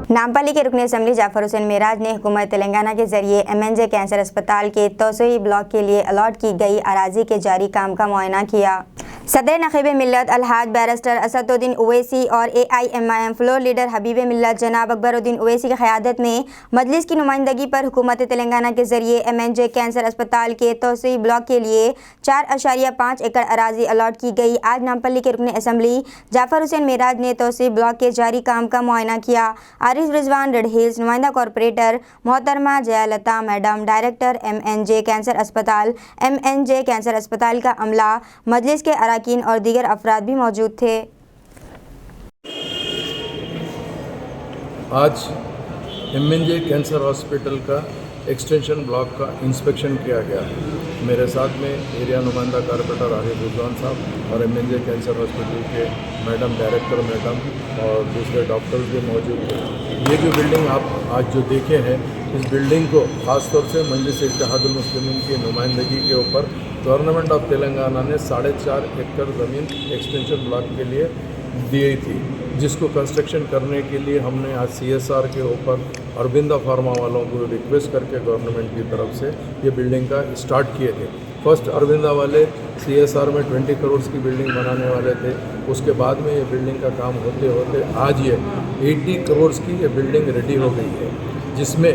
नामपल्ली के रुकन असम्बली जाफर हुसैन मेराज ने हुकूमत तेलंगाना के जरिए MNJ कैंसर अस्पताल के तोसई ब्लॉक के लिए अलॉट की गई अराजी के जारी काम का मुआयना किया। सदर नक़ीब मिल्लत अलहाज बैरिस्टर असदुद्दीन ओवैसी और AIMIM फ्लोर लीडर हबीब मिल्लत जनाब अकबरुद्दीन ओवैसी की क़यादत में मजलिस की नुमाइंदगी पर हुकूमत तेलंगाना के जरिए MNJ कैंसर अस्पताल के तोसई ब्लॉक के लिए 4.5 एकड़ अराजी अलॉट की गई। आज नामपल्ली के रुकन असम्बली जाफर हुसैन मेराज ने तोसई ब्लॉक के जारी काम का मुआयना किया। आरिफ रिजवान रेड हिल्स नुमाइंदा कॉरपोरेटर मोहतरमा जयालता मैडम डायरेक्टर MNJ कैंसर अस्पताल का अमला मजलिस के अरकान और दीगर अफराद भी मौजूद थे। आज MNJ कैंसर हॉस्पिटल का एक्सटेंशन ब्लॉक का इंस्पेक्शन किया गया है। मेरे साथ में एरिया नुमाइंदा कॉरपोरेटर आरिफ रिजवान साहब और MNJ कैंसर हॉस्पिटल के मैडम डायरेक्टर मैडम और दूसरे डॉक्टर्स भी मौजूद हैं। ये जो बिल्डिंग आप आज जो देखे हैं, इस बिल्डिंग को ख़ासतौर से मजलिस इत्तेहादुल मुस्लिमीन की नुमाइंदगी के ऊपर गवर्नमेंट ऑफ तेलंगाना ने 4.5 एकड़ ज़मीन एक्सटेंशन ब्लॉक के लिए दी थी, जिसको कंस्ट्रक्शन करने के लिए हमने आज CSR के ऊपर अरविंदा फार्मा वालों को रिक्वेस्ट करके गवर्नमेंट की तरफ से ये बिल्डिंग का स्टार्ट किए थे। फर्स्ट अरविंदा वाले CSR में 20 करोड़ की बिल्डिंग बनाने वाले थे। उसके बाद में ये बिल्डिंग का काम होते होते आज ये 80 करोड़ की ये बिल्डिंग रेडी हो गई है, जिसमें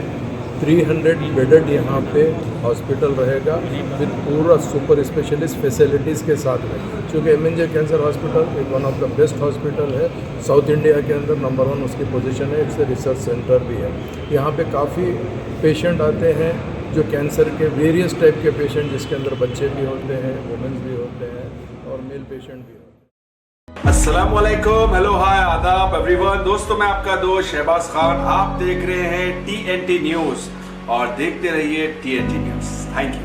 300 बेडेड यहाँ पे हॉस्पिटल रहेगा विद पूरा सुपर स्पेशलिस्ट फैसिलिटीज़ के साथ में। क्योंकि MNJ कैंसर हॉस्पिटल एक one of the best hospital है, साउथ इंडिया के अंदर नंबर 1 उसकी पोजीशन है। इट्स ए रिसर्च सेंटर भी है। यहाँ पे काफ़ी पेशेंट आते हैं जो कैंसर के वेरियस टाइप के पेशेंट, जिसके अंदर बच्चे भी होते हैं, वुमेन्स भी होते हैं और मेल पेशेंट भी होते हैं। अस्सलाम वालेकुम, हेलो, हाय, आदाब एवरीवन। दोस्तों, मैं आपका दोस्त शहबाज खान। आप देख रहे हैं TNT न्यूज़ और देखते रहिए TNT न्यूज़। Thank you.